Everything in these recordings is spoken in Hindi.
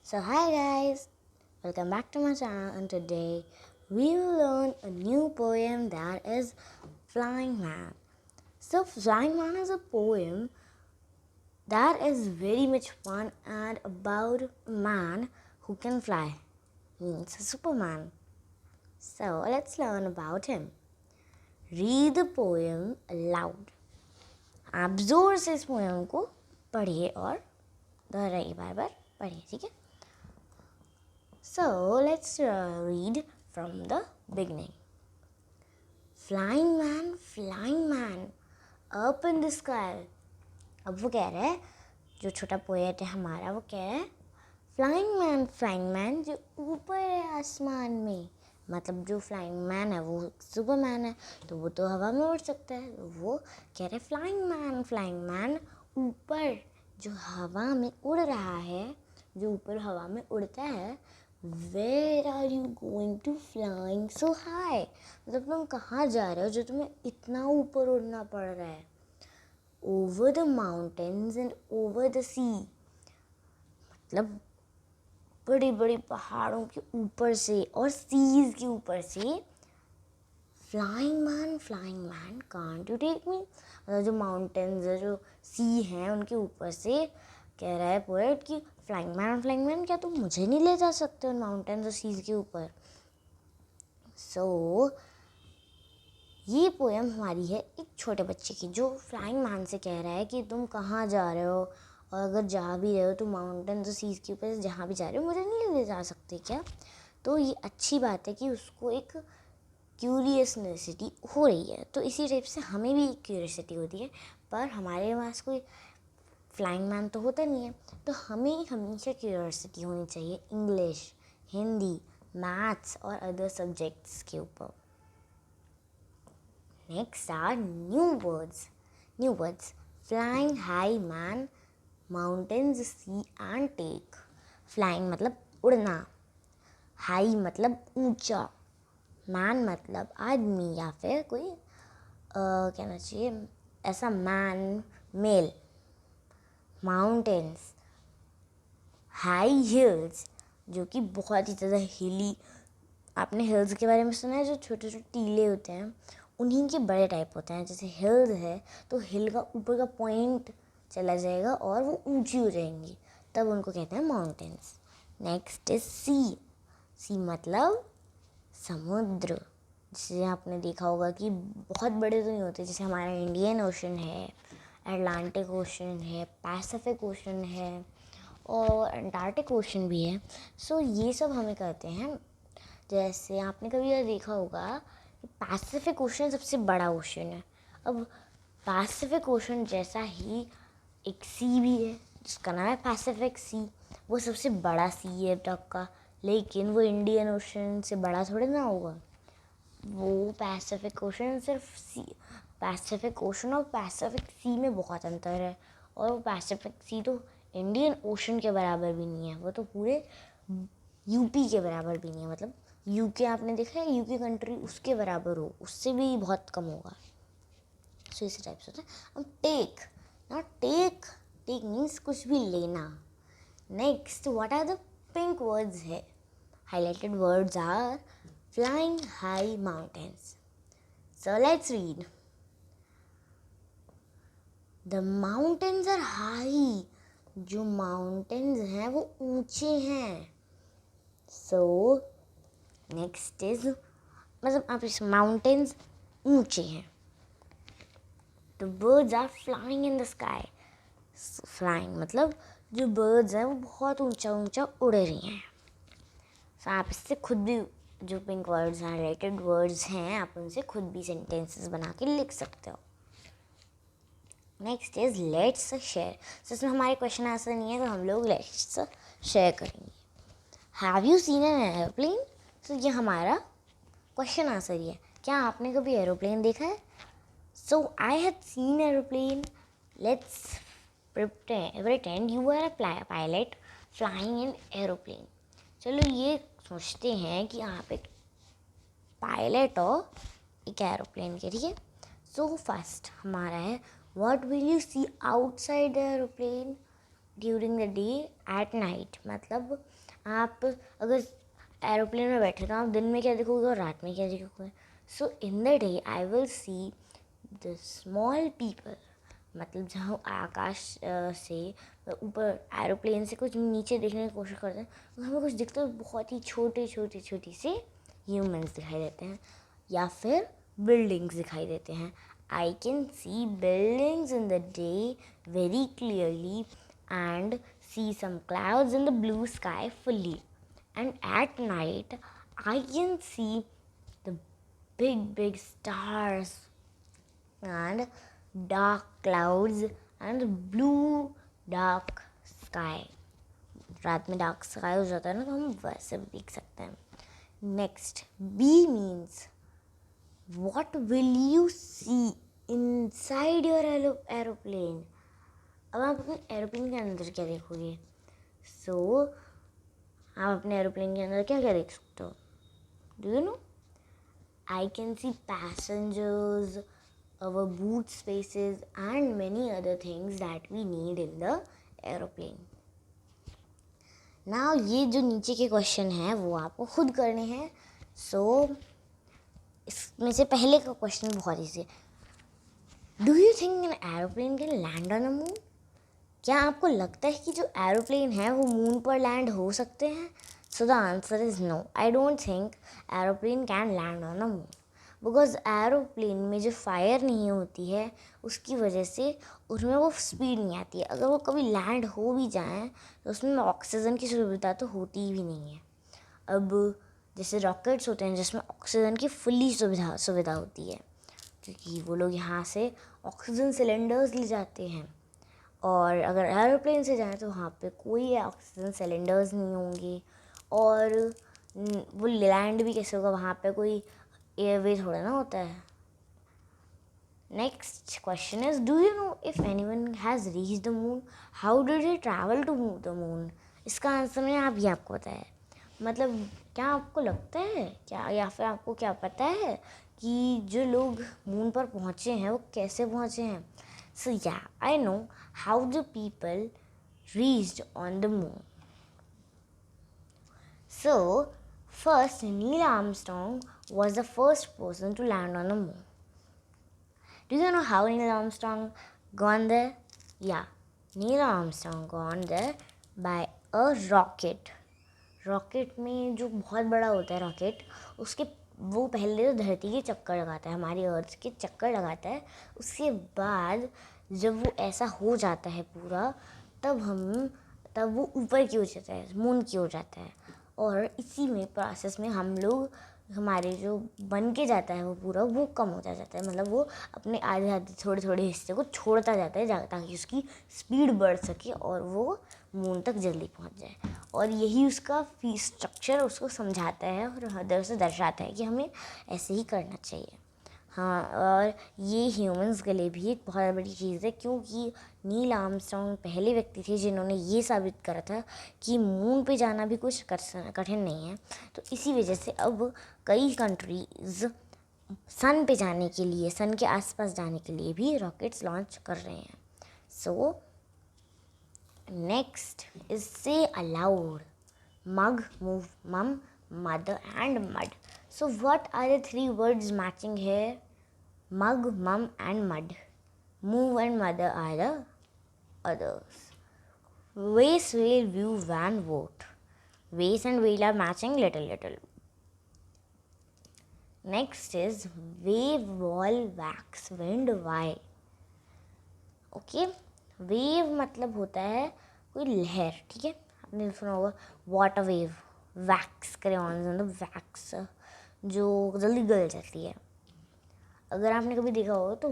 So hi guys, welcome back to my channel, and today we will learn a new poem that is Flying Man. So Flying Man is a poem that is very much fun and about a man who can fly, means a Superman. So let's learn about him. Read the poem aloud. आप जोर से इस पोएम को पढ़िए और दोहराइए, बार बार पढ़िए, ठीक है? So let's read from the beginning. Flying man, up in the sky. अब वो कह रहा है, जो छोटा पोएट है हमारा, वो कह रहा है फ्लाइंग मैन जो ऊपर है आसमान में. मतलब जो फ्लाइंग मैन है वो सुपरमैन है, तो वो तो हवा में उड़ सकता है. तो वो कह रहे फ्लाइंग मैन ऊपर जो हवा में उड़ रहा है, जो ऊपर हवा में उड़ता है. Where are you going to flying so high? मतलब तुम कहाँ जा रहे हो जो तुम्हें इतना ऊपर उड़ना पड़ रहा है. Over the mountains and over the sea. मतलब बड़ी बड़ी पहाड़ों के ऊपर से और सीज के ऊपर से. Flying man can't you take me. मतलब जो माउंटेन्स है, जो सी हैं, उनके ऊपर से कह रहा है पोएट कि फ्लाइंग मैन, क्या तुम मुझे नहीं ले जा सकते उन माउंटेन्स और सीज के ऊपर. सो ये पोएम हमारी है एक छोटे बच्चे की, जो फ्लाइंग मैन से कह रहा है कि तुम कहाँ जा रहे हो, और अगर जा भी रहे हो तो माउंटेन्स और सीज के ऊपर जहाँ भी जा रहे हो मुझे नहीं ले जा सकते क्या. तो ये अच्छी बात है कि उसको एक क्यूरियसनेसिटी हो रही है. तो इसी टाइप से हमें भी एक क्यूरियसिटी होती है, पर हमारे पास कोई फ्लाइंग मैन तो होता नहीं है. तो हमें हमेशा क्यूरियसिटी होनी चाहिए इंग्लिश, हिंदी, मैथ्स और अदर सब्जेक्ट्स के ऊपर. Next are new words. Flying high man, mountains see and take. Flying मतलब उड़ना, हाई मतलब ऊंचा, मैन मतलब आदमी या फिर कोई कहना चाहिए ऐसा man, male. Mountains, high hills जो कि बहुत ही ज़्यादा हिली. आपने हिल्स के बारे में सुना है, जो छोटे छोटे टीले होते हैं, उन्हीं के बड़े टाइप होते हैं. जैसे हिल्स है तो हिल का ऊपर का पॉइंट चला जाएगा और वो ऊंची हो जाएंगी, तब उनको कहते हैं माउंटेन्स. नेक्स्ट इज सी मतलब समुद्र. जैसे आपने देखा होगा कि बहुत बड़े तो नहीं होते, जैसे हमारा इंडियन ओशन है, अटलांटिक ओशन है, पैसिफिक ओशन है और अंटार्कटिक ओशन भी है. सो ये सब हमें कहते हैं. जैसे आपने कभी यह देखा होगा कि पैसिफिक ओशन सबसे बड़ा ओशन है. अब पैसिफिक ओशन जैसा ही एक सी भी है जिसका नाम है पैसिफिक सी. वो सबसे बड़ा सी है तक का, लेकिन वो इंडियन ओशन से बड़ा थोड़े ना होगा. वो पैसिफिक ओशन सिर्फ सी, पैसिफिक ओशन और पैसिफिक सी में बहुत अंतर है. और वो पैसिफिक सी तो इंडियन ओशन के बराबर भी नहीं है, वो तो पूरे यूपी के बराबर भी नहीं है. मतलब यूके आपने देखा है, यूके कंट्री उसके बराबर हो, उससे भी बहुत कम होगा. सो इसी टाइप से होता है. अब टेक मीन्स कुछ भी लेना. Next, what are the pink words है. Highlighted words are flying high mountains. So let's read. The mountains are high. जो mountains हैं वो ऊंचे हैं. So next is, मतलब आप इस mountains ऊंचे हैं. The birds are flying in the sky. Flying मतलब जो birds हैं वो बहुत ऊंचा ऊंचा उड़ रही हैं. So आप इससे खुद भी जो पिंक वर्ड्स हैं, हाइलाइटेड वर्ड्स हैं, आप उनसे खुद भी सेंटेंसेस बना के लिख सकते हो. Next is let's share. तो इसमें हमारे क्वेश्चन आंसर नहीं है, तो हम लोग लेट्स शेयर करेंगे. Have you seen an aeroplane. तो ये हमारा क्वेश्चन आंसर ही है. क्या आपने कभी एरोप्लेन देखा है? So I have seen aeroplane. Let's pretend you are a pilot flying in aeroplane. चलो ये सोचते हैं कि आप एक पायलट हो एक एरोप्लेन के, ठीक है. सो फर्स्ट हमारा है, what will you see outside the aeroplane. During the day at night, मतलब आप अगर एरोप्लेन में बैठे तो आप दिन में क्या देखोगे और रात में क्या देखोगे. So in the day I will see the small people, मतलब जहाँ आकाश से ऊपर एरोप्लेन से कुछ नीचे देखने की कोशिश करते हैं तो हमें कुछ दिखता है, बहुत ही छोटे छोटे छोटे से ह्यूमंस दिखाई देते हैं या फिर बिल्डिंग्स दिखाई देते हैं. I can see buildings in the day very clearly and see some clouds in the blue sky fully, and at night I can see the big stars and dark clouds and blue dark sky. रात में डार्क स्काई हो जाता है ना, तो हम वैसे भी देख सकते हैं. Next, B means what will you see inside your aeroplane. अब आप अपने एरोप्लेन के अंदर क्या देखोगे. सो आप अपने एरोप्लेन के अंदर क्या क्या देख सकते हो. Do you no, I can see passengers, our boot spaces and many other things that we need in the aeroplane. Now ये जो नीचे के क्वेश्चन हैं वो आपको खुद करने हैं. सो इसमें से पहले का क्वेश्चन बहुत ईजी है. Do you think an aeroplane can land on a moon. क्या आपको लगता है कि जो एरोप्लेन है वो मून पर लैंड हो सकते हैं. So the answer is no. I don't think aeroplane can land on a moon, because aeroplane में जो फायर नहीं होती है उसकी वजह से उसमें वो स्पीड नहीं आती है. अगर वो कभी लैंड हो भी जाए तो उसमें ऑक्सीजन की सुविधा तो होती भी नहीं है. अब जैसे रॉकेट्स होते हैं जिसमें ऑक्सीजन की फुल्ली सुविधा होती है, क्योंकि वो लोग यहाँ से ऑक्सीजन सिलेंडर्स ले जाते हैं. और अगर एरोप्लेन से जाएँ तो वहाँ पे कोई ऑक्सीजन सिलेंडर्स नहीं होंगे और वो लैंड भी कैसे होगा, वहाँ पे कोई एयरवे थोड़ा ना होता है. Next question is, do you know if anyone has reached the moon, how did he travel to the moon. इसका आंसर मैंने आपको बताया है. मतलब क्या आपको लगता है क्या, या फिर आपको क्या पता है कि जो लोग मून पर पहुँचे हैं वो कैसे पहुँचे हैं. सो या, I know how the people reached on the moon. So, first, Neil Armstrong was the first person to land on the moon. Do you know how Neil Armstrong gone there? Yeah, Neil Armstrong gone there by a rocket. Rocket में जो बहुत बड़ा होता है रॉकेट, उसके वो पहले तो धरती के चक्कर लगाता है, हमारी अर्थ के चक्कर लगाता है. उसके बाद जब वो ऐसा हो जाता है पूरा, तब वो ऊपर की ओर जाता है, मून की ओर जाता है. और इसी में प्रोसेस में हम लोग, हमारे जो बन के जाता है वो पूरा, वो कम होता जाता है. मतलब वो अपने आधे थोड़े थोड़े हिस्से को छोड़ता जाता है ताकि उसकी स्पीड बढ़ सके और वो मून तक जल्दी पहुंच जाए. और यही उसका फीस स्ट्रक्चर उसको समझाता है और हृदय से दर्शाता है कि हमें ऐसे ही करना चाहिए. हाँ, और ये ह्यूमंस के लिए भी एक बहुत बड़ी चीज़ है, क्योंकि नील आर्मस्ट्रॉन्ग पहले व्यक्ति थे जिन्होंने ये साबित करा था कि मून पे जाना भी कुछ कठिन नहीं है. तो इसी वजह से अब कई कंट्रीज़ सन पे जाने के लिए, सन के आसपास जाने के लिए भी रॉकेट्स लॉन्च कर रहे हैं. सो नेक्स्ट इज से allowed, mug, move, mum, mother and mud. So what are the three words matching here? Mug, mum and mud. Move and mother are the others. Waste, whale, view, van, vote. Waste and whale are matching little. Next is wave, wall, wax, wind, why. Okay, wave मतलब होता है कोई लहर, ठीक है. आपने सुना होगा वाटर वेव, वैक्स क्रेयॉन्स, मतलब वैक्स जो जल्दी गल जाती है. अगर आपने कभी देखा होगा तो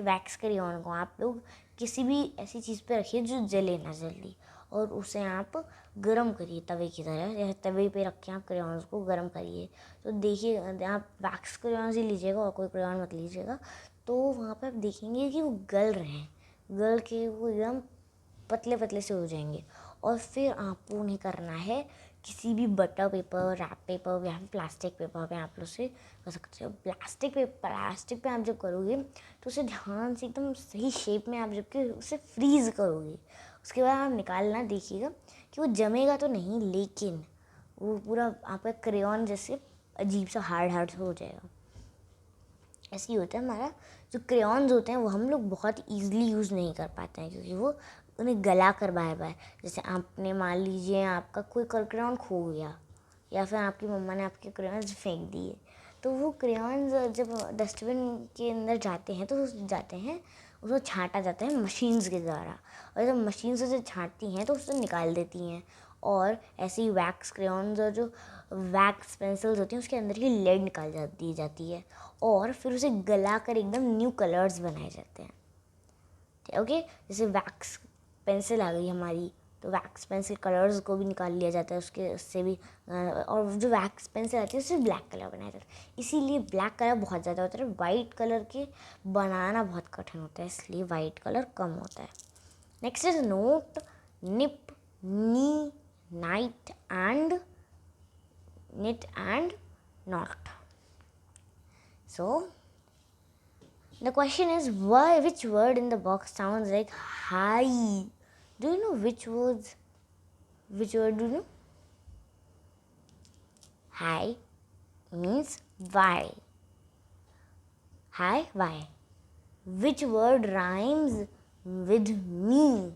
वैक्स क्रेयॉन को आप लोग किसी भी ऐसी चीज़ पे रखिए जो जले ना जल्दी, और उसे आप गर्म करिए तवे की तरह, या तवे पे रख के आप क्रेयॉन्स को गर्म करिए. तो देखिए, आप वैक्स क्रेयॉन्स ही लीजिएगा और कोई क्रेयॉन मत लीजिएगा. तो वहाँ पे आप देखेंगे कि वो गल रहे हैं, गल के वो एकदम पतले पतले से हो जाएंगे. और फिर आपको उन्हें करना है किसी भी बटर पेपर, रैप पेपर या फिर प्लास्टिक पेपर पे आप लोग से कर सकते हो. प्लास्टिक पे आप जब करोगे तो उसे ध्यान से एकदम सही शेप में आप जबकि उसे फ्रीज़ करोगे, उसके बाद आप निकालना, देखिएगा कि वो जमेगा तो नहीं, लेकिन वो पूरा आपका क्रेयॉन जैसे अजीब सा हार्ड हार्ड हो जाएगा। ऐसे ही होता है हमारा जो क्रेयॉन्स होते हैं, वो हम लोग बहुत ईजिली यूज़ नहीं कर पाते हैं, क्योंकि वो उन्हें गला कर बार बार, जैसे आपने मान लीजिए आपका कोई क्रेयॉन खो गया या फिर आपकी मम्मा ने आपके क्रेयॉन्स फेंक दिए, तो वो क्रेयॉन्स जब डस्टबिन के अंदर जाते हैं तो उसको छांटा जाता है मशीन्स के द्वारा, और जब मशीन से उसे छांटती हैं तो उसे निकाल देती हैं। और ऐसे ही वैक्स क्रेयॉन्स और जो वैक्स पेंसिल्स होती हैं उसके अंदर की लेड निकाल दी जाती है, और फिर उसे गला कर एकदम न्यू कलर्स बनाए जाते हैं। ओके, जैसे वैक्स पेंसिल आ गई हमारी, तो वैक्स पेंसिल कलर्स को भी निकाल लिया जाता है उससे भी, और जो वैक्स पेंसिल आती है उससे ब्लैक कलर बनाया जाता है। इसीलिए ब्लैक कलर बहुत ज़्यादा होता है, वाइट कलर के बनाना बहुत कठिन होता है, इसलिए वाइट कलर कम होता है। Next is note, nib, knee, night and knit and knot. So the question is, which word in the box sounds like hi? Do you know which word do you know? Hi means why. Hi, why? Which word rhymes with me?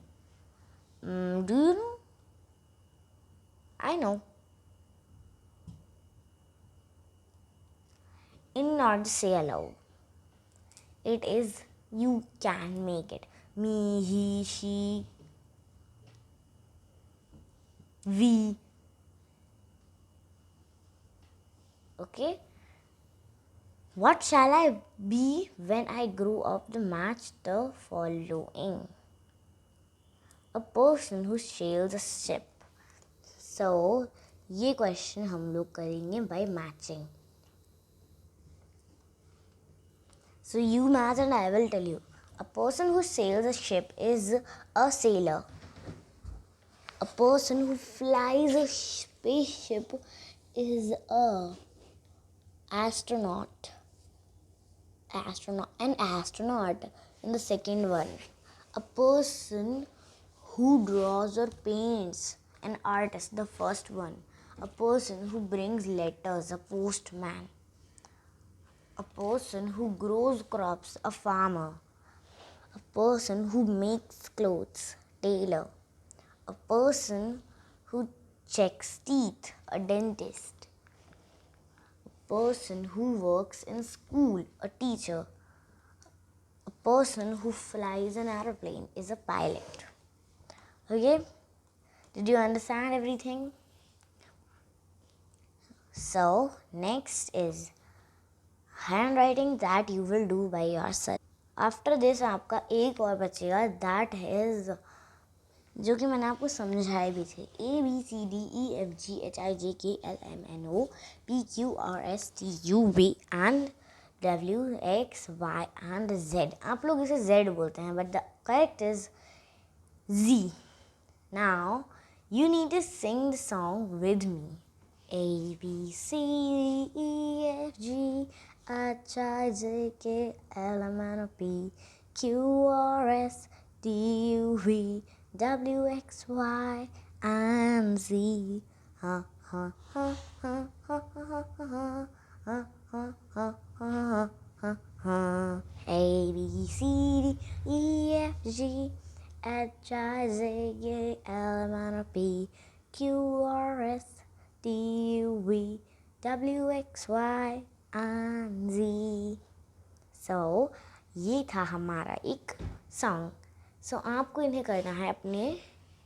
Do you know? I know. In not say aloud. It is you can make it. Me, he, she, we. Okay. What shall I be when I grow up? The match the following. A person who sails a ship. So ये क्वेश्चन हम लोग करेंगे by matching. So you match and I will tell you. A person who sails a ship is a sailor. A person who flies a spaceship is a astronaut. An astronaut in the second one. A person who draws or paints, an artist, the first one. A person who brings letters, a postman. A person who grows crops, a farmer. A person who makes clothes, tailor. A person who checks teeth, a dentist. A person who works in school, a teacher. A person who flies an aeroplane is a pilot. Okay? Did you understand everything? So, next is handwriting that you will do by yourself. After this आपका एक और बचेगा, that is, जो कि मैंने आपको समझाए भी थे, ABCDEFGHIJKLMNO PQRSTUV and WXY and Z. आप लोग इसे Z बोलते हैं, but the correct is Z. Now you need to sing the song with me. ABCDEFGHIJKLMNOP QRSTUV WXY and Z. Ha ha ha ha ha ha ha ha ha ha ha ha ha. ABCDEFGHIJKLMNOP QRSTUV WXY and Z. So ये था हमारा एक सॉन्ग. सो आपको इन्हें करना है अपने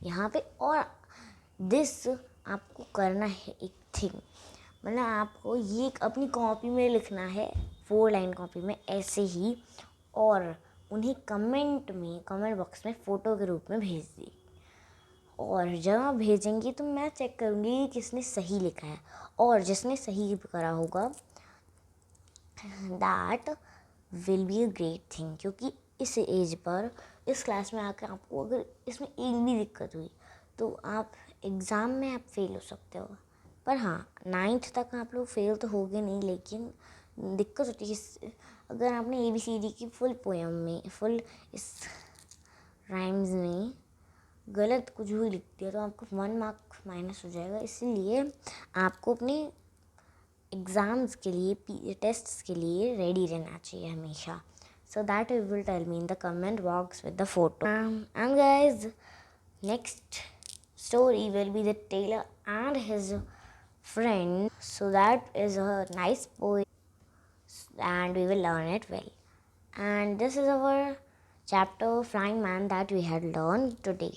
यहाँ पे, और दिस आपको करना है एक थिंग, मतलब आपको ये अपनी कॉपी में लिखना है, 4 लाइन कॉपी में ऐसे ही, और उन्हें कमेंट बॉक्स में फ़ोटो के रूप में भेज दी. और जब आप भेजेंगे तो मैं चेक करूँगी कि किसने सही लिखा है, और जिसने सही करा होगा that will be a great thing. क्योंकि इस एज पर, इस क्लास में आकर आपको अगर इसमें एक भी दिक्कत हुई तो आप एग्ज़ाम में आप फेल हो सकते हो. पर हाँ, 9th तक आप लोग फेल तो होगे नहीं, लेकिन दिक्कत होती है अगर आपने ABCD की फुल पोएम में, फुल इस राइम्स में गलत कुछ भी लिख दिया तो आपको 1 मार्क माइनस हो जाएगा। इसीलिए आपको अपने एग्ज़ाम्स के लिए, टेस्ट्स के लिए रेडी रहना चाहिए हमेशा। So that you will tell me in the comment box with the photo. And guys, next story will be the tailor and his friend. So that is a nice poem and we will learn it well. And this is our chapter Flying Man that we had learned today.